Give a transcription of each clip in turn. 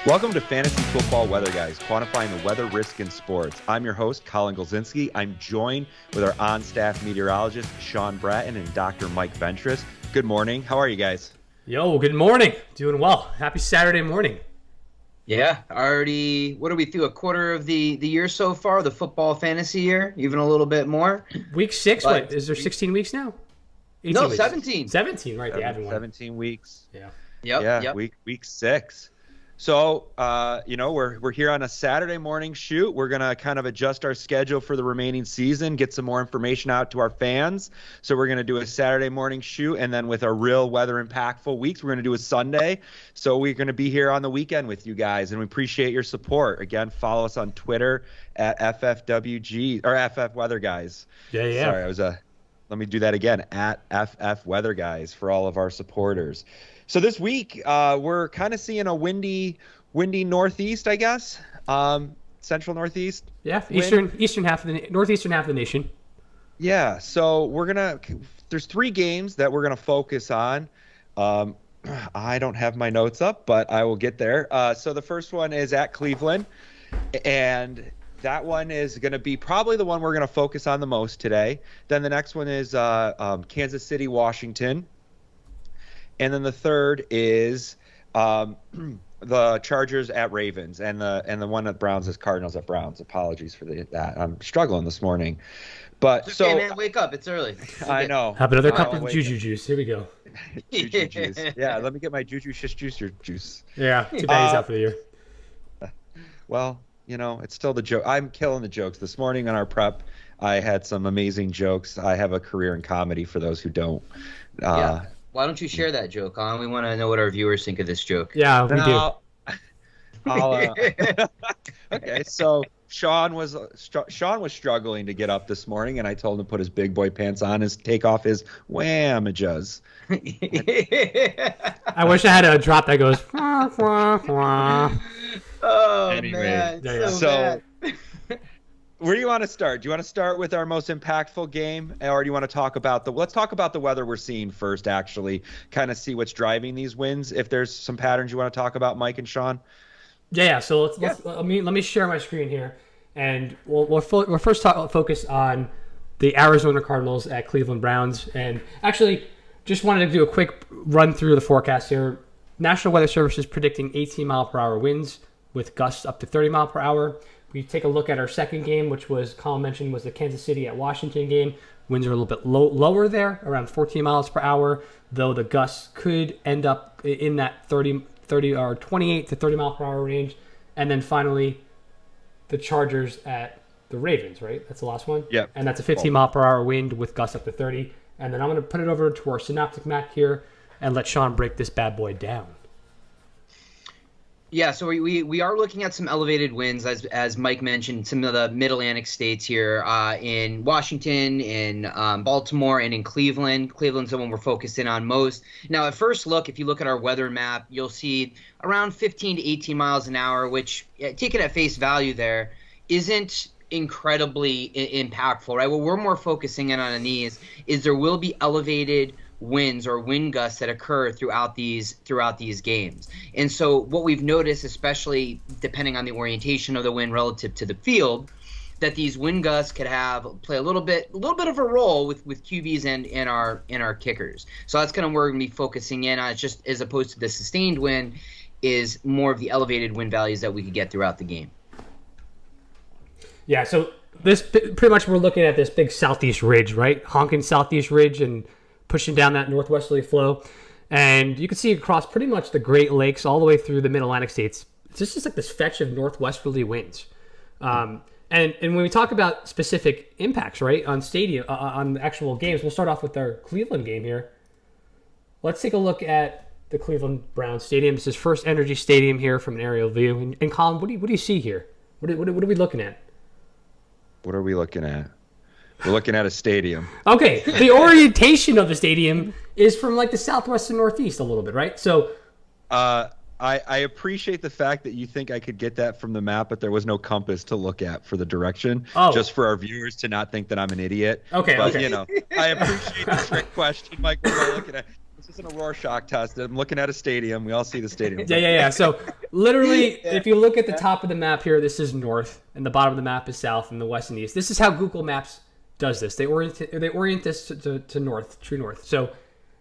Welcome to Fantasy Football Weather Guys, quantifying the weather risk in sports. I'm your host, Colin Golzinski. I'm joined with our on-staff meteorologist, Sean Bratton, and Dr. Mike Ventris. Good morning. How are you guys? Yo, good morning. Doing well. Happy Saturday morning. Yeah, already, what are we through, a quarter of the year so far, the football fantasy year, even a little bit more? Week 6, but is there 16 weeks now? No, weeks. 17. 17, right, the admin one. 17 weeks. Yeah. Yep. Week 6. So, we're here on a Saturday morning shoot. We're going to kind of adjust our schedule for the remaining season, get some more information out to our fans. So we're going to do a Saturday morning shoot, and then with our real weather impactful weeks, we're going to do a Sunday. So we're going to be here on the weekend with you guys, and we appreciate your support. Again, follow us on Twitter at FFWG or FFWeatherguys. Yeah. Sorry, let me do that again, at FFWeatherguys for all of our supporters. So this week, we're kind of seeing a windy northeast, I guess. Central northeast. Yeah, northeastern half of the nation. Yeah, so there's 3 games that we're gonna focus on. I don't have my notes up, but I will get there. So the first one is at Cleveland, and that one is going to be probably the one we're going to focus on the most today. Then the next one is Kansas City, Washington. And then the third is the Chargers at Ravens, and the one at Browns is Cardinals at Browns. Apologies for that. I'm struggling this morning, but it's okay, man. Wake up. It's early. I know. Have another cup of Juju juice. Here we go. Juju juice. Yeah, let me get my Juju Shish Juicer juice. Yeah, too bad he's out for the year. Well, it's still the joke. I'm killing the jokes. This morning on our prep, I had some amazing jokes. I have a career in comedy for those who don't. Yeah. Why don't you share that joke, Colin? We want to know what our viewers think of this joke. Yeah, we do. Okay, so Sean was struggling to get up this morning, and I told him to put his big boy pants on and take off his whamajas. I wish I had a drop that goes. Wah, wah, wah. Oh, anyway, man. So where do you want to start? Do you want to start with our most impactful game, or do you want to talk about let's talk about the weather we're seeing first, actually, kind of see what's driving these wins, if there's some patterns you want to talk about, Mike and Sean? Yeah. So let me share my screen here, and we'll first focus on the Arizona Cardinals at Cleveland Browns, and actually just wanted to do a quick run through the forecast here. National Weather Service is predicting 18-mile-per-hour winds with gusts up to 30 mile per hour. We take a look at our second game, which Colin mentioned was the Kansas City at Washington game. Winds are a little bit lower there, around 14 miles per hour, though the gusts could end up in that 30 or 28 to 30 mile per hour range. And then finally, the Chargers at the Ravens, right? That's the last one? Yeah. And that's a 15 mile per hour wind with gusts up to 30. And then I'm going to put it over to our synoptic map here and let Sean break this bad boy down. Yeah, so we are looking at some elevated winds, as Mike mentioned, some of the mid-Atlantic states here in Washington, in Baltimore, and in Cleveland. Cleveland's the one we're focused in on most. Now, at first look, if you look at our weather map, you'll see around 15 to 18 miles an hour, which, taken at face value there, isn't incredibly impactful, right? What we're more focusing in on these is there will be elevated winds or wind gusts that occur throughout these games. And so what we've noticed, especially depending on the orientation of the wind relative to the field, that these wind gusts could play a little bit of a role with QBs and our kickers. So that's kind of where we're going to be focusing in on. It's just, as opposed to the sustained wind, is more of the elevated wind values that we could get throughout the game. Yeah, so this pretty much we're looking at this big southeast ridge, right? Honking southeast ridge and pushing down that northwesterly flow. And you can see across pretty much the Great Lakes all the way through the mid-Atlantic states. It's just like this fetch of northwesterly winds. And when we talk about specific impacts, right, on on actual games, we'll start off with our Cleveland game here. Let's take a look at the Cleveland Browns Stadium. This is First Energy Stadium here from an aerial view. And Colin, what do you see here? What are we looking at? What are we looking at? We're looking at a stadium. Okay, the orientation of the stadium is from like the southwest and northeast a little bit, right? So, I appreciate the fact that you think I could get that from the map, but there was no compass to look at for the direction. Oh. Just for our viewers to not think that I'm an idiot. Okay, but, okay. I appreciate the trick question, Mike. What am I looking at? This isn't a Rorschach test. I'm looking at a stadium. We all see the stadium. Yeah. So literally, if you look at the top of the map here, this is north, and the bottom of the map is south, and the west and east. This is how Google Maps does this. They orient this to north, true north. So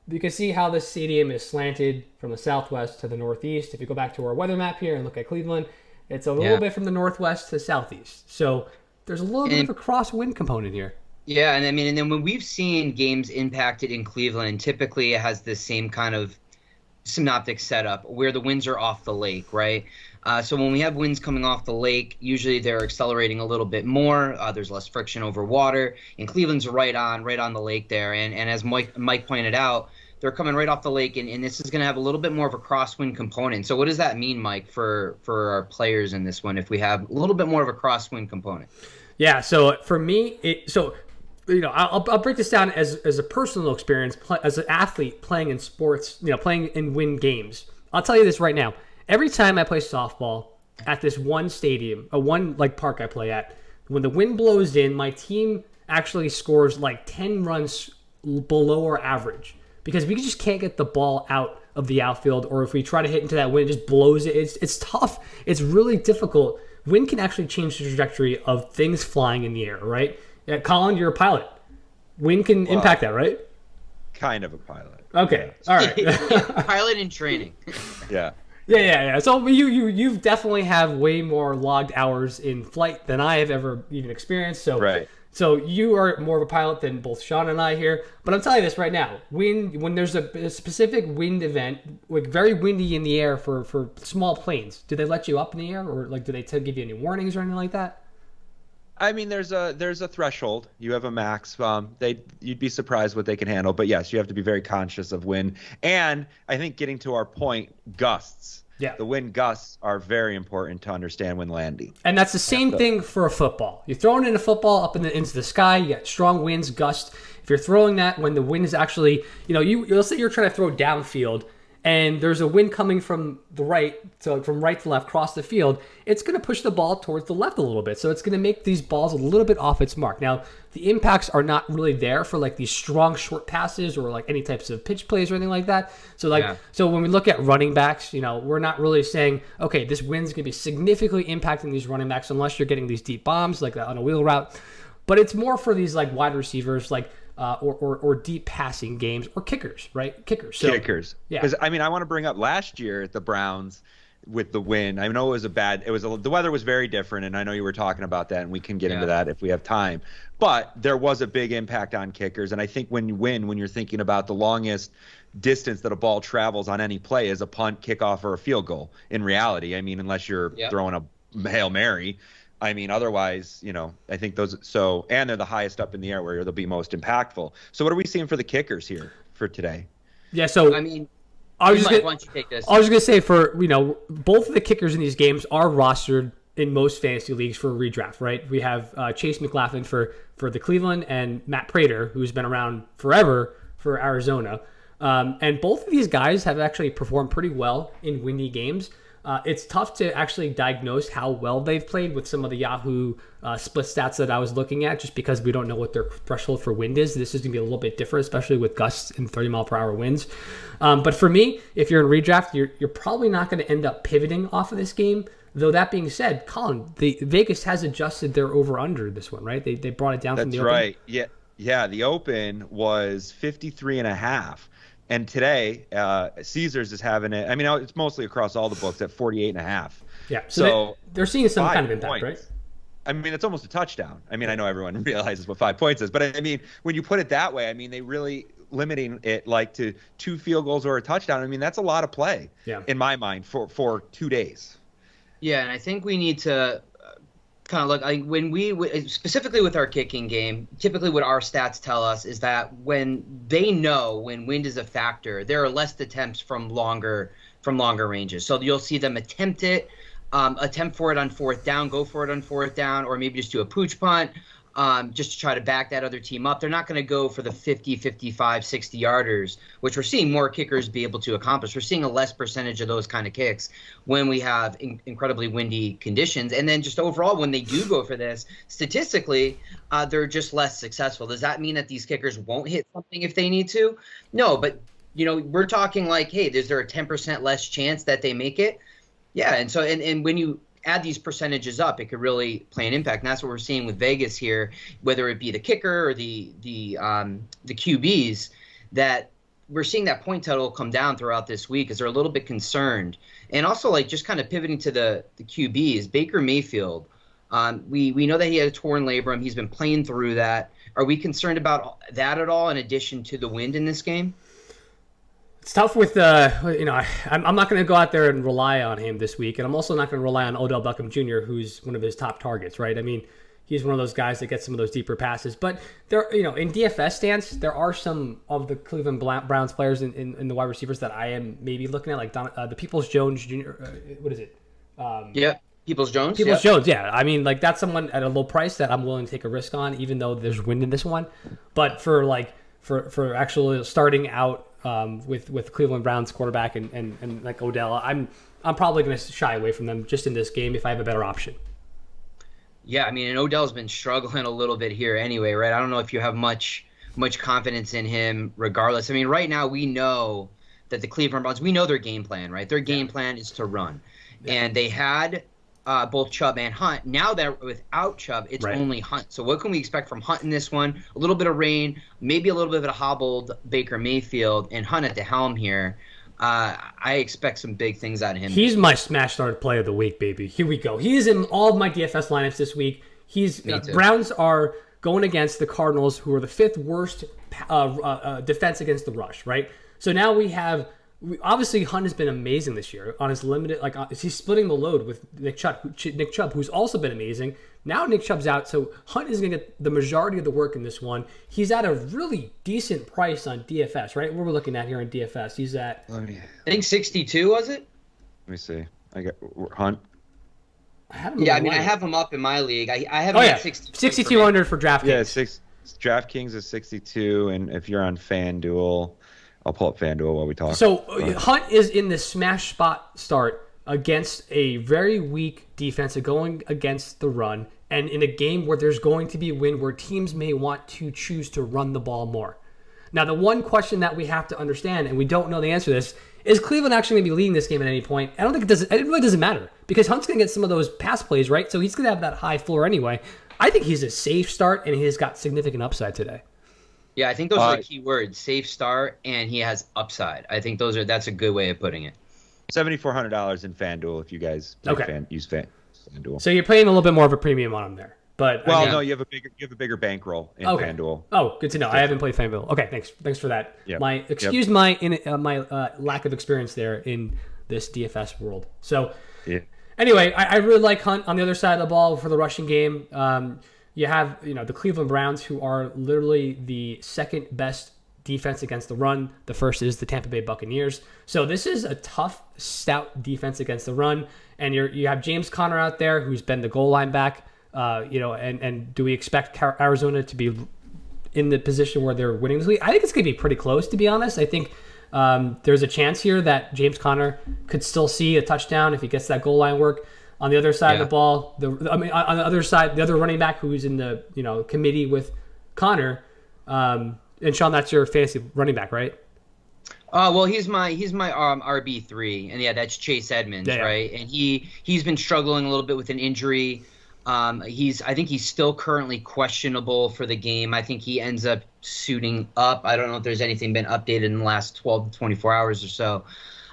you can see how this stadium is slanted from the southwest to the northeast. If you go back to our weather map here and look at Cleveland, it's a little bit from the northwest to the southeast. So there's a little bit of a crosswind component here. Yeah, and I mean, and then when we've seen games impacted in Cleveland, typically it has this same kind of synoptic setup where the winds are off the lake, right? So when we have winds coming off the lake, usually they're accelerating a little bit more. There's less friction over water, and Cleveland's right on the lake there. And as Mike pointed out, they're coming right off the lake, and this is going to have a little bit more of a crosswind component. So what does that mean, Mike, for our players in this one if we have a little bit more of a crosswind component? Yeah. So for me, I'll break this down as a personal experience as an athlete playing in sports, playing in wind games. I'll tell you this right now. Every time I play softball at this one stadium, one park I play at, when the wind blows in, my team actually scores like 10 runs below our average because we just can't get the ball out of the outfield, or if we try to hit into that wind, it just blows it. It's tough. It's really difficult. Wind can actually change the trajectory of things flying in the air, right? Yeah, Colin, you're a pilot. Wind can impact that, right? Kind of a pilot. Okay, all right. Pilot in training. Yeah. Yeah. So you've definitely have way more logged hours in flight than I have ever even experienced. So right. So you are more of a pilot than both Sean and I here. But I'm telling you this right now: when there's a specific wind event, like very windy in the air for small planes, do they let you up in the air, or do they give you any warnings or anything like that? I mean, there's a threshold. You have a max. You'd be surprised what they can handle. But yes, you have to be very conscious of wind. And I think getting to our point, gusts. Yeah. The wind gusts are very important to understand when landing. And that's the same thing for a football. You're throwing in a football up into the sky. You got strong winds, gusts. If you're throwing that when the wind is actually, let's say you're trying to throw downfield, and there's a wind coming from the right, so from right to left across the field, it's going to push the ball towards the left a little bit. So it's going to make these balls a little bit off its mark. Now, the impacts are not really there for these strong short passes or any types of pitch plays or anything like that. So So when we look at running backs, we're not really saying, okay, this wind's going to be significantly impacting these running backs unless you're getting these deep bombs on a wheel route. But it's more for these wide receivers, or deep passing games, or kickers, right? Kickers. Kickers. Yeah. Because I want to bring up last year at the Browns with the wind. I know the weather was very different, and I know you were talking about that, and we can get into that if we have time. But there was a big impact on kickers, and I think when you're thinking about the longest distance that a ball travels on any play is a punt, kickoff, or a field goal. In reality, unless you're throwing a Hail Mary. Otherwise, I think and they're the highest up in the air where they'll be most impactful. So what are we seeing for the kickers here for today? Yeah, so why don't you take this? I was going to say both of the kickers in these games are rostered in most fantasy leagues for a redraft, right? We have Chase McLaughlin for the Cleveland and Matt Prater, who's been around forever for Arizona. And both of these guys have actually performed pretty well in windy games. It's tough to actually diagnose how well they've played with some of the Yahoo split stats that I was looking at, just because we don't know what their threshold for wind is. This is going to be a little bit different, especially with gusts and 30-mile-per-hour winds. But for me, if you're in redraft, you're probably not going to end up pivoting off of this game. Though that being said, Colin, the Vegas has adjusted their over-under this one, right? They brought it down from the open. That's right. Yeah, the open was 53.5. And today, Caesars is having it. It's mostly across all the books at 48.5. Yeah, so they're seeing some kind of impact, points. Right? It's almost a touchdown. I know everyone realizes what 5 points is, but when you put it that way, they really limiting it to 2 field goals or a touchdown. That's a lot of play in my mind for 2 days. Yeah, and I think we need to kind of look when we specifically with our kicking game. Typically, what our stats tell us is that when they know when wind is a factor, there are less attempts from longer ranges. So you'll see them attempt for it on fourth down, go for it on fourth down, or maybe just do a pooch punt. Just to try to back that other team up. They're not going to go for the 50, 55, 60-yarders, which we're seeing more kickers be able to accomplish. We're seeing a less percentage of those kind of kicks when we have incredibly windy conditions. And then just overall, when they do go for this, statistically, they're just less successful. Does that mean that these kickers won't hit something if they need to? No, but we're talking like, hey, is there a 10% less chance that they make it? Yeah, and so and when you add these percentages up, it could really play an impact. And that's what we're seeing with Vegas here, whether it be the kicker or the QBs, that we're seeing that point total come down throughout this week as they're a little bit concerned. And also, like, just kind of pivoting to the QBs, Baker Mayfield. We know that he had a torn labrum. He's been playing through that. Are we concerned about that at all in addition to the wind in this game? It's tough with, I'm not going to go out there and rely on him this week. And I'm also not going to rely on Odell Beckham Jr., who's one of his top targets, right? I mean, he's one of those guys that gets some of those deeper passes. But, in DFS stance, there are some of the Cleveland Browns players in the wide receivers that I am maybe looking at, like the Peoples Jones Jr., what is it? Peoples Jones. Jones, yeah. I mean, like, that's someone at a low price that I'm willing to take a risk on, even though there's wind in this one. But for actually starting out with Cleveland Browns quarterback and like Odell, I'm probably going to shy away from them just in this game if I have a better option. Yeah, I mean, and Odell's been struggling a little bit here anyway, right? I don't know if you have much confidence in him regardless. I mean, right now we know that the Cleveland Browns, we know their game plan, right? Their game plan is to run. Yeah. And they had both Chubb and Hunt. Now that without Chubb, it's only Hunt. So what can we expect from Hunt in this one? A little bit of rain, maybe a little bit of a hobbled Baker Mayfield, and Hunt at the helm here. I expect some big things out of him. He's my smash start play of the week, baby. Here we go. He is in all of my DFS lineups this week. Browns are going against the Cardinals, who are the 5th worst defense against the rush, right? So now obviously Hunt has been amazing this year on his limited, he's splitting the load with Nick Chubb, who's also been amazing. Now Nick Chubb's out, so Hunt is going to get the majority of the work in this one. He's at a really decent price on DFS, right? What we're looking at here in DFS, he's at, I think 62, was it? Let me see. I got Hunt. I have him up in my league. I have him at 62. 6,200 for DraftKings. Yeah, DraftKings is 62, and if you're on FanDuel, I'll pull up FanDuel while we talk. So Hunt is in the smash spot start against a very weak defense, going against the run, and in a game where there's going to be wind, where teams may want to choose to run the ball more. Now, the one question that we have to understand, and we don't know the answer to this, is Cleveland actually going to be leading this game at any point? I don't think it does. It really doesn't matter, because Hunt's going to get some of those pass plays, right? So he's going to have that high floor anyway. I think he's a safe start, and he's got significant upside today. Yeah, I think those are the key words: safe start, and he has upside. I think that's a good way of putting it. $7,400 in FanDuel if you guys use FanDuel. So you're paying a little bit more of a premium on him there, but no, you have a bigger bankroll in FanDuel. Oh, good to know. I haven't played FanDuel. Okay, thanks for that. Yep. My lack of experience there in this DFS world. So anyway, I really like Hunt on the other side of the ball for the rushing game. You have the Cleveland Browns, who are literally the 2nd best defense against the run. The first is the Tampa Bay Buccaneers. So this is a tough, stout defense against the run. And you have James Conner out there, who's been the goal line back. And do we expect Arizona to be in the position where they're winning this week? I think it's going to be pretty close, to be honest. I think there's a chance here that James Conner could still see a touchdown if he gets that goal line work. On the other side of the ball, on the other side, the other running back who's in the committee with Conner, and Sean, that's your fantasy running back, right? Well, he's my RB3, and that's Chase Edmonds, right? And he's been struggling a little bit with an injury. I think he's still currently questionable for the game. I think he ends up suiting up. I don't know if there's anything been updated in the last 12 to 24 hours or so,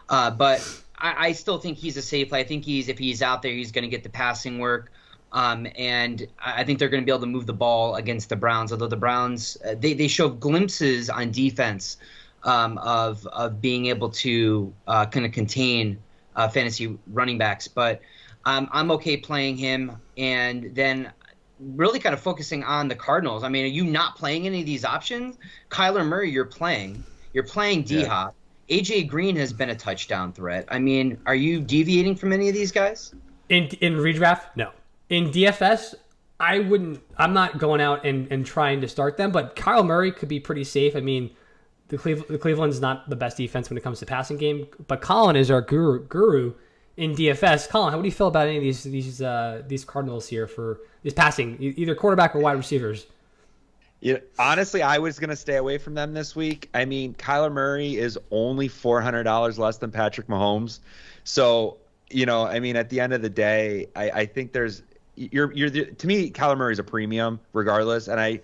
but I still think he's a safe play. I think if he's out there, he's going to get the passing work. And I think they're going to be able to move the ball against the Browns, although the Browns, they show glimpses on defense of being able to kind of contain fantasy running backs. But I'm okay playing him, and then really kind of focusing on the Cardinals. I mean, are you not playing any of these options? Kyler Murray, you're playing. You're playing D-Hop. AJ Green has been a touchdown threat. I mean, are you deviating from any of these guys? In redraft, no. In DFS, I'm not going out and trying to start them, but Kyle Murray could be pretty safe. I mean, the Cleveland's not the best defense when it comes to passing game, but Colin is our guru in DFS. Colin, how do you feel about any of these Cardinals here for these passing, either quarterback or wide receivers? Honestly, I was going to stay away from them this week. I mean, Kyler Murray is only $400 less than Patrick Mahomes. So, I mean, at the end of the day, I think to me, Kyler Murray is a premium regardless. And I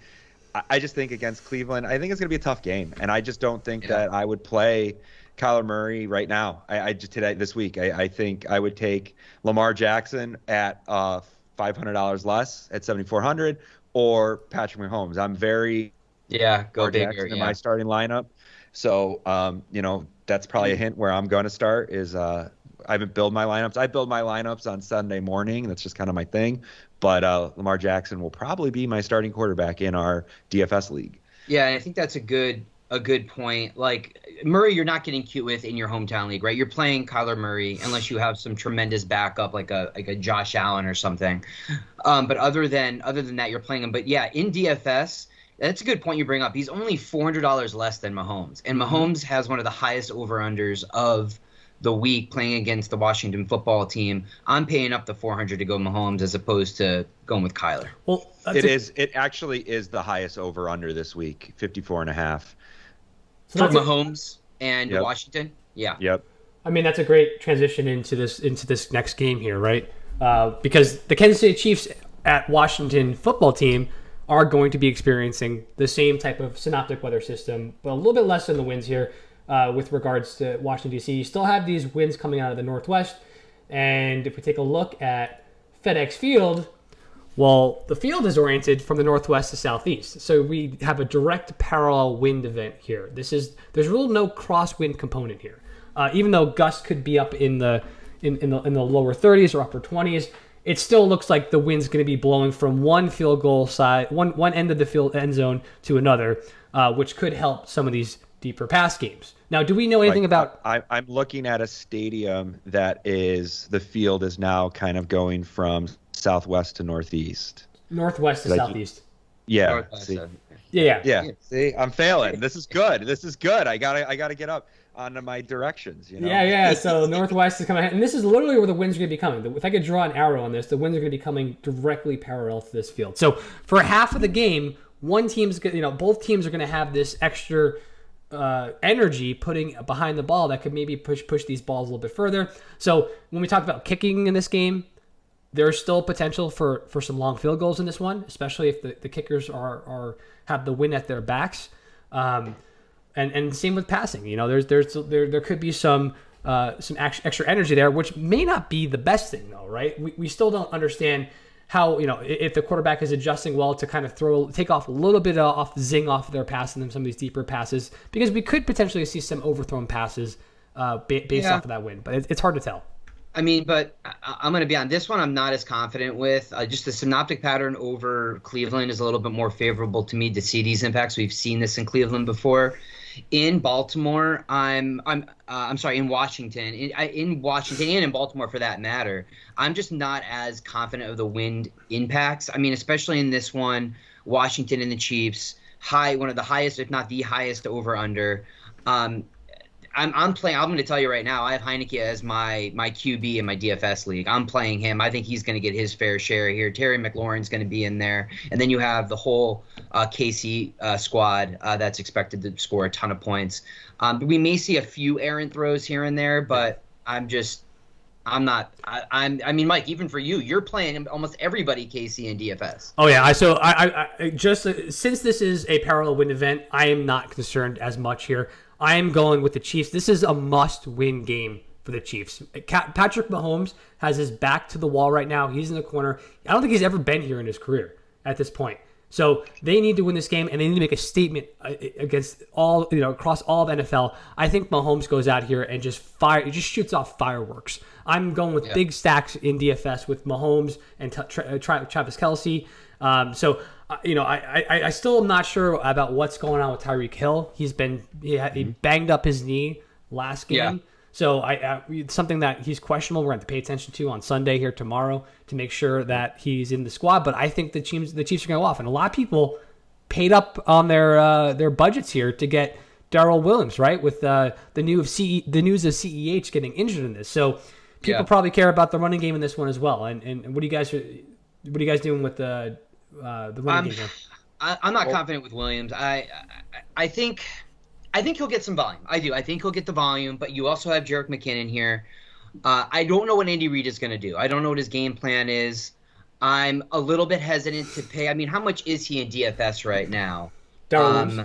just think against Cleveland, I think it's going to be a tough game. And I just don't think that I would play Kyler Murray right now. This week, I think I would take Lamar Jackson at $500 less at 7,400. Or Patrick Mahomes. I'm very go bigger in my starting lineup. So that's probably a hint where I'm going to start. Is I haven't built my lineups. I build my lineups on Sunday morning. That's just kind of my thing. But Lamar Jackson will probably be my starting quarterback in our DFS league. Yeah, and I think that's a good point. Like Murray, you're not getting cute with in your hometown league, right? You're playing Kyler Murray unless you have some tremendous backup like a Josh Allen or something. But other than that, you're playing him. But yeah, in DFS, that's a good point you bring up. He's only $400 less than Mahomes, and Mahomes has one of the highest over/unders of the week playing against the Washington football team. I'm paying up the 400 to go Mahomes as opposed to going with Kyler. Well, it actually is the highest over/under this week, 54.5. So for Mahomes and Washington? Yeah. Yep. I mean, that's a great transition into this next game here, right? Because the Kansas City Chiefs at Washington football team are going to be experiencing the same type of synoptic weather system, but a little bit less than the winds here with regards to Washington, D.C. You still have these winds coming out of the northwest, and if we take a look at FedEx Field, well, the field is oriented from the northwest to southeast, so we have a direct parallel wind event here. There's really no crosswind component here, even though gusts could be up in the lower 30s or upper 20s. It still looks like the wind's going to be blowing from one field goal side, one end of the field end zone to another, which could help some of these deeper pass games. Now, do we know anything about? I'm looking at a stadium that the field is now kind of going from southwest to northeast. Northwest to southeast. Yeah. Northwest, see? Yeah. See, I'm failing. This is good. I gotta get up onto my directions. Yeah. So northwest is coming, and this is literally where the winds are going to be coming. If I could draw an arrow on this, the winds are going to be coming directly parallel to this field. So for half of the game, both teams are going to have this extra energy putting behind the ball that could maybe push these balls a little bit further. So when we talk about kicking in this game, there's still potential for some long field goals in this one, especially if the kickers have the wind at their backs. And same with passing. There could be some extra energy there, which may not be the best thing though, right? We still don't understand how, if the quarterback is adjusting well to kind of take off a little bit off zing off their pass and then some of these deeper passes, because we could potentially see some overthrown passes based off of that wind, but it's hard to tell. I mean, but I'm going to be on this one. I'm not as confident with just the synoptic pattern over Cleveland is a little bit more favorable to me to see these impacts. We've seen this in Cleveland before. In Baltimore, in Washington, in Washington and in Baltimore for that matter, I'm just not as confident of the wind impacts. I mean, especially in this one, Washington and the Chiefs, one of the highest, if not the highest over under. I'm going to tell you right now, I have Heineke as my QB in my DFS league. I'm playing him. I think he's going to get his fair share here. Terry McLaurin's going to be in there. And then you have the whole KC squad that's expected to score a ton of points. We may see a few errant throws here and there, but I mean, Mike, even for you, you're playing almost everybody KC in DFS. Oh yeah. So I just since this is a parallel wind event, I am not concerned as much here. I am going with the Chiefs. This is a must-win game for the Chiefs. Patrick Mahomes has his back to the wall right now. He's in the corner. I don't think he's ever been here in his career at this point. So they need to win this game, and they need to make a statement against across all of NFL. I think Mahomes goes out here and just shoots off fireworks. I'm going with big stacks in DFS with Mahomes and Travis Kelce. I still am not sure about what's going on with Tyreek Hill. He banged up his knee last game. Yeah. So it's something that he's questionable. We're going to have to pay attention to on Sunday here tomorrow to make sure that he's in the squad. But I think the Chiefs are going to go off. And a lot of people paid up on their budgets here to get Darrell Williams, right? With the news of CEH getting injured in this. So people probably care about the running game in this one as well. And what are you guys doing with the running game here? I'm not confident with Williams. I think he'll get some volume. I do. I think he'll get the volume, but you also have Jerick McKinnon here. I don't know what Andy Reid is going to do. I don't know what his game plan is. I'm a little bit hesitant to pay. I mean, how much is he in DFS right now? Darryl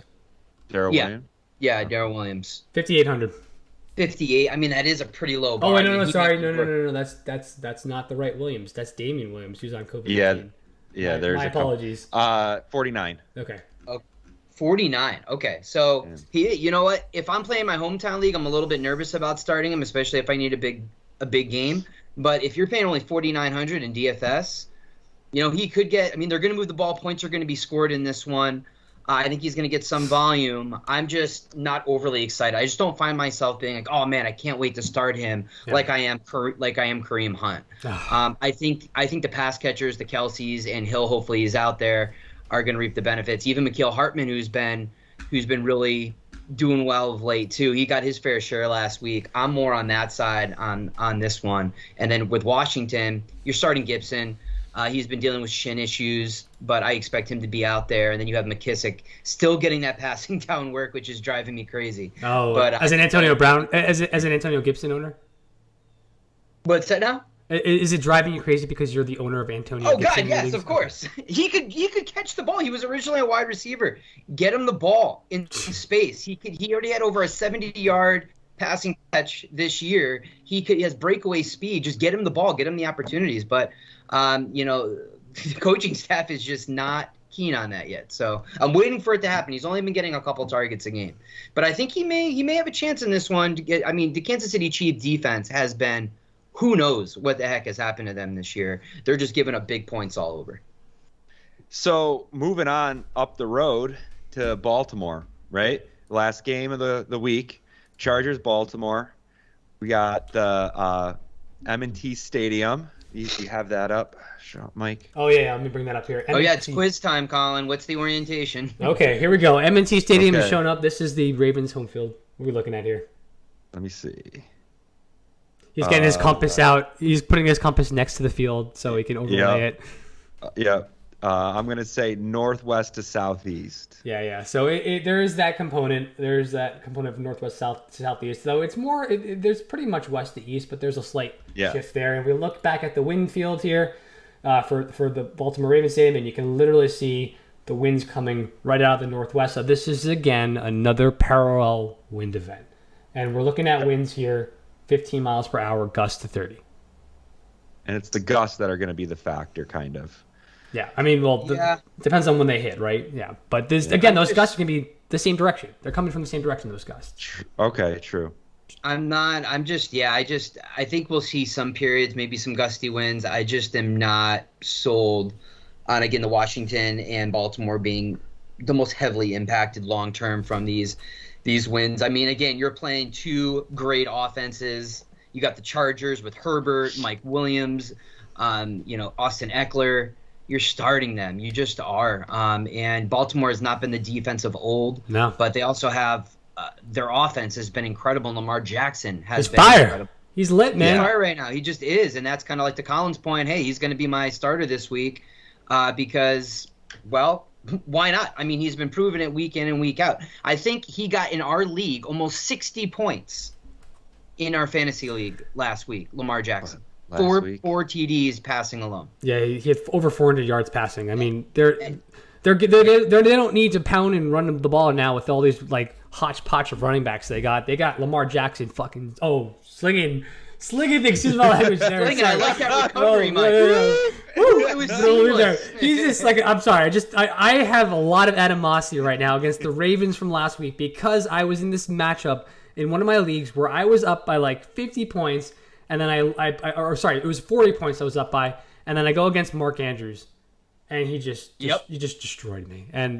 Williams? Yeah, Darryl Williams. 5,800. 58. I mean, that is a pretty low bar. Oh, wait, no, sorry. No. That's not the right Williams. That's Damian Williams, who's on COVID-19. Yeah, there's my apologies. 49. Okay. 49. Okay, so you know what? If I'm playing my hometown league, I'm a little bit nervous about starting him, especially if I need a big game. But if you're paying only 4,900 in DFS, he could get. I mean, they're going to move the ball. Points are going to be scored in this one. I think he's going to get some volume. I'm just not overly excited. I just don't find myself being like, oh man, I can't wait to start him like I am Kareem Hunt. I think the pass catchers, the Kelseys, and Hill, hopefully he's out there, are going to reap the benefits. Even Mecole Hardman, who's been really doing well of late too. He got his fair share last week. I'm more on that side on this one. And then with Washington, you're starting Gibson. He's been dealing with shin issues, but I expect him to be out there. And then you have McKissick still getting that passing down work, which is driving me crazy. Oh, but as an Antonio Gibson owner? What's that now? Is it driving you crazy because you're the owner of Antonio Gibson? Oh, God, yes, of course. He could catch the ball. He was originally a wide receiver. Get him the ball in space. He already had over a 70-yard passing catch this year. He has breakaway speed. Just get him the ball. Get him the opportunities. But, the coaching staff is just not keen on that yet. So I'm waiting for it to happen. He's only been getting a couple targets a game. But I think he may have a chance in this one to get – I mean, the Kansas City Chiefs defense has been – who knows what the heck has happened to them this year. They're just giving up big points all over. So moving on up the road to Baltimore, right? Last game of the week, Chargers, Baltimore. We got the M&T Stadium. You have that up, Mike? Oh, yeah. Let me bring that up here. Oh, yeah. It's quiz time, Colin. What's the orientation? Okay, here we go. M&T Stadium is showing up. This is the Ravens home field. What are we looking at here? Let me see. He's getting his compass out. He's putting his compass next to the field so he can overlay it. I'm going to say northwest to southeast. Yeah. So there is that component. There's that component of northwest to southeast. So it's more, there's pretty much west to east, but there's a slight shift there. And we look back at the wind field here for the Baltimore Ravens Stadium, and you can literally see the winds coming right out of the northwest. So this is, again, another parallel wind event. And we're looking at winds here. 15 miles per hour, gust to 30. And it's the gusts that are going to be the factor, kind of. Yeah, I mean, depends on when they hit, right? Yeah, but again, those gusts can be the same direction. They're coming from the same direction, those gusts. Okay, true. I think we'll see some periods, maybe some gusty winds. I just am not sold on, again, the Washington and Baltimore being the most heavily impacted long-term from these wins. I mean, again, you're playing two great offenses. You got the Chargers with Herbert, Mike Williams, Austin Eckler. You're starting them. You just are. And Baltimore has not been the defense of old. No. But they also have their offense has been incredible. Lamar Jackson has been incredible. He's lit, man. He's fire right now. He just is. And that's kind of like to Colin's point. Hey, he's going to be my starter this week because, well, why not? I mean, he's been proving it week in and week out. I think he got in our league almost 60 points in our fantasy league last week, Lamar Jackson. Four TDs passing alone. Yeah, he had over 400 yards passing. I mean, they don't need to pound and run the ball now with all these like hodgepodge of running backs they got. They got Lamar Jackson slinging things. Excuse my language there. I like that recovery, Mike. It was seamless. He's just like, I'm sorry. I have a lot of animosity right now against the Ravens from last week because I was in this matchup in one of my leagues where I was up by like 50 points, and then it was 40 points I was up by, and then I go against Mark Andrews, and he just destroyed me. And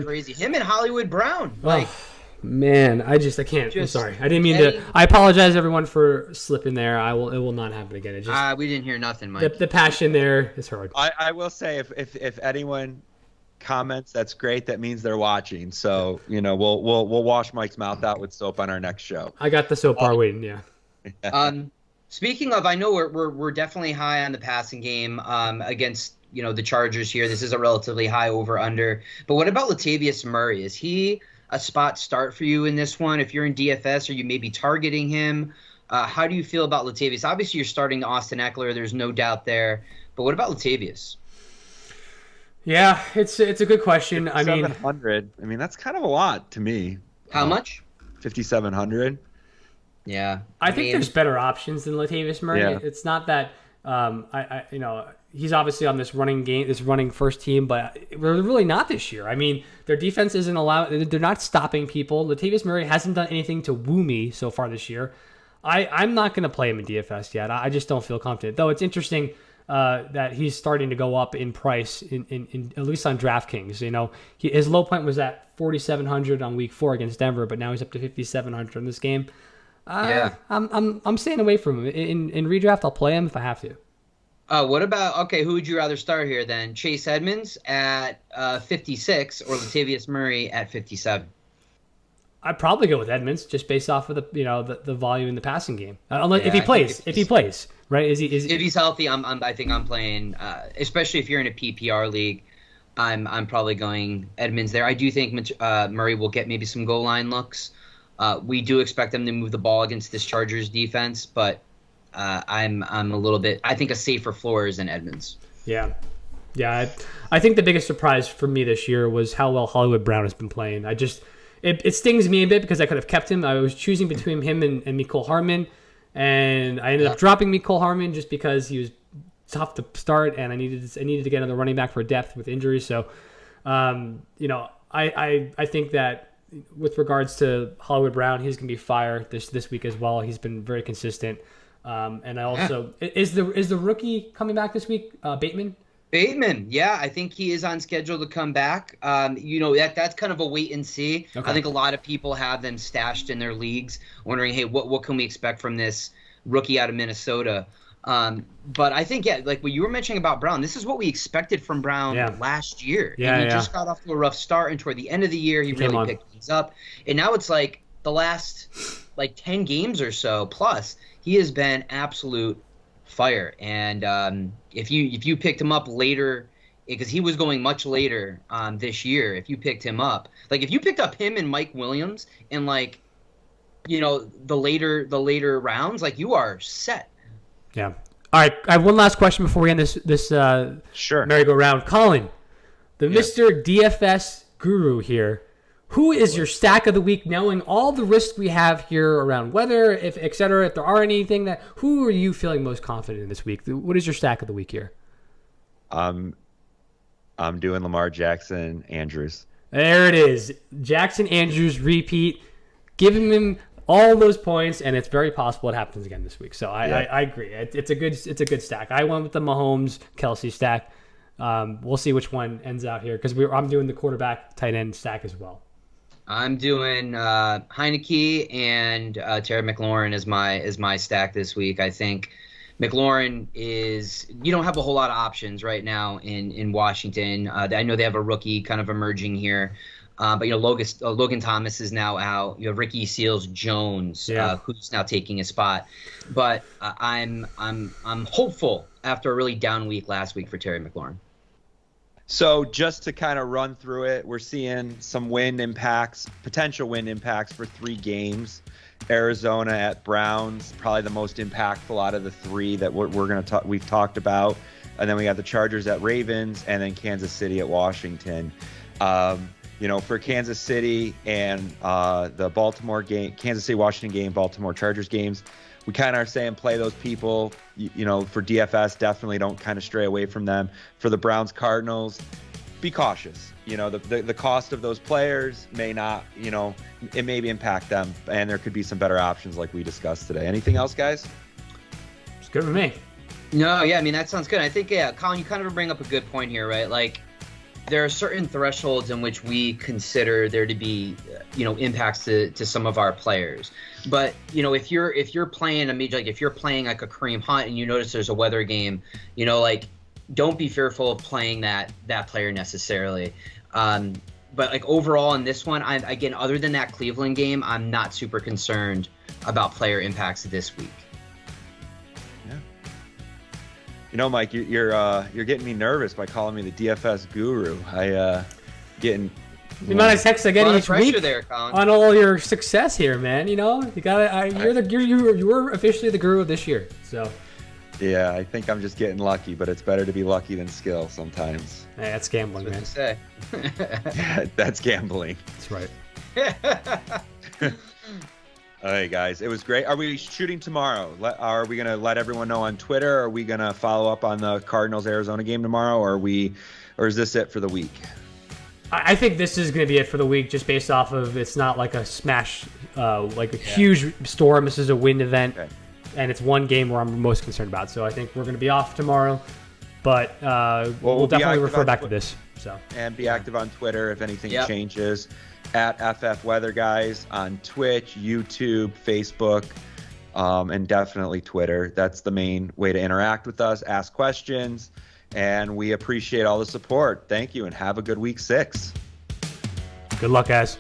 crazy. Him and Hollywood Brown. Man, I can't. I'm sorry. I didn't mean to. I apologize, everyone, for slipping there. It will not happen again. It just we didn't hear nothing, Mike. The passion there is heard. I will say, if anyone comments, that's great. That means they're watching. So we'll wash Mike's mouth out with soap on our next show. I got the soap bar waiting. Yeah. Speaking of, I know we're definitely high on the passing game against the Chargers here. This is a relatively high over/under. But what about Latavius Murray? Is he a spot start for you in this one? If you're in DFS, are you maybe targeting him? How do you feel about Latavius? Obviously, you're starting Austin Eckler. There's no doubt there. But what about Latavius? Yeah, it's a good question. I mean, 700. I mean, that's kind of a lot to me. How much? 5,700. Yeah, I think there's better options than Latavius Murray. Yeah. It's not that he's obviously on this running first team, but we're really not this year. I mean, their defense isn't allowed. They're not stopping people. Latavius Murray hasn't done anything to woo me so far this year. I'm not going to play him in DFS yet. I just don't feel confident. Though it's interesting that he's starting to go up in price in at least on DraftKings. His low point was at 4,700 on week 4 against Denver, but now he's up to 5,700 in this game. I'm staying away from him. In redraft, I'll play him if I have to. What about, who would you rather start here then? Chase Edmonds at 56 or Latavius Murray at 57? I'd probably go with Edmonds just based off of the volume in the passing game. Unless if he plays, right? If he's healthy, I think I'm playing. Especially if you're in a PPR league, I'm probably going Edmonds there. I do think Murray will get maybe some goal line looks. We do expect them to move the ball against this Chargers defense, but I'm a little bit. I think a safer floor is in Edmonds. Yeah. I think the biggest surprise for me this year was how well Hollywood Brown has been playing. It stings me a bit because I could have kept him. I was choosing between him and Mecole Hardman, and I ended up dropping Mecole Hardman just because he was tough to start, and I needed to get another running back for depth with injuries. So, I think that with regards to Hollywood Brown, he's going to be fire this week as well. He's been very consistent, and I also is the rookie coming back this week, Bateman. Bateman, yeah, I think he is on schedule to come back. That's kind of a wait and see. Okay. I think a lot of people have them stashed in their leagues, wondering, hey, what can we expect from this rookie out of Minnesota? But I think, like what you were mentioning about Brown, this is what we expected from Brown last year. Yeah, and he just got off to a rough start, and toward the end of the year, he really picked things up. And now it's like the last 10 games or so plus, he has been absolute fire. And if you picked him up later, because he was going much later this year, if you picked him up, if you picked up him and Mike Williams in the later rounds, you are set. Yeah. All right. I have one last question before we end this sure merry-go-round. Colin, Mr. DFS guru here. Who is your stack of the week, knowing all the risks we have here around weather, et cetera, if there are anything who are you feeling most confident in this week? What is your stack of the week here? I'm doing Lamar Jackson, Andrews. There it is. Jackson, Andrews, repeat. Giving him all those points, and it's very possible it happens again this week. So I agree. It's a good stack. I went with the Mahomes, Kelsey stack. We'll see which one ends out here because I'm doing the quarterback tight end stack as well. I'm doing Heineke and Terry McLaurin as my stack this week. I think McLaurin you don't have a whole lot of options right now in Washington. I know they have a rookie kind of emerging here, but Logan Thomas is now out. You have Ricky Seals-Jones, who's now taking a spot. But I'm hopeful after a really down week last week for Terry McLaurin. So just to kind of run through it, we're seeing some potential wind impacts for 3 games. Arizona at Browns, probably the most impactful out of the 3 that we've talked about. And then we got the Chargers at Ravens, and then Kansas City at Washington. For Kansas City and the Baltimore game, Kansas City Washington game, Baltimore Chargers games, we kind of are saying play those people. For DFS, definitely don't kind of stray away from them. For the Browns Cardinals, be cautious. The cost of those players may not, it may impact them, and there could be some better options like we discussed today. Anything else, guys? It's good with me. No, yeah, I mean, that sounds good. I think, Colin, you kind of bring up a good point here, right? There are certain thresholds in which we consider there to be, impacts to some of our players. But if you're playing if you're playing like a Kareem Hunt and you notice there's a weather game, don't be fearful of playing that player necessarily. But overall in this one, again, other than that Cleveland game, I'm not super concerned about player impacts this week. Mike, you're getting me nervous by calling me the DFS guru. Getting the amount of texts I get each week there, Colin. on all your success here, man. You gotta. You're officially the guru of this year. So. Yeah, I think I'm just getting lucky, but it's better to be lucky than skill sometimes. Hey, that's gambling, man. Say. That's gambling. That's right. All right, guys, it was great. Are we shooting tomorrow? Are we going to let everyone know on Twitter? Are we going to follow up on the Cardinals-Arizona game tomorrow, or is this it for the week? I think this is going to be it for the week, just based off of it's not like a smash, huge storm. This is a wind event, and it's one game where I'm most concerned about. So I think we're going to be off tomorrow, but we'll definitely refer back to this. And be active on Twitter if anything changes. At FFWeatherguys on Twitch, YouTube, Facebook, and definitely Twitter. That's the main way to interact with us, ask questions, and we appreciate all the support. Thank you, and have a good week 6. Good luck, guys.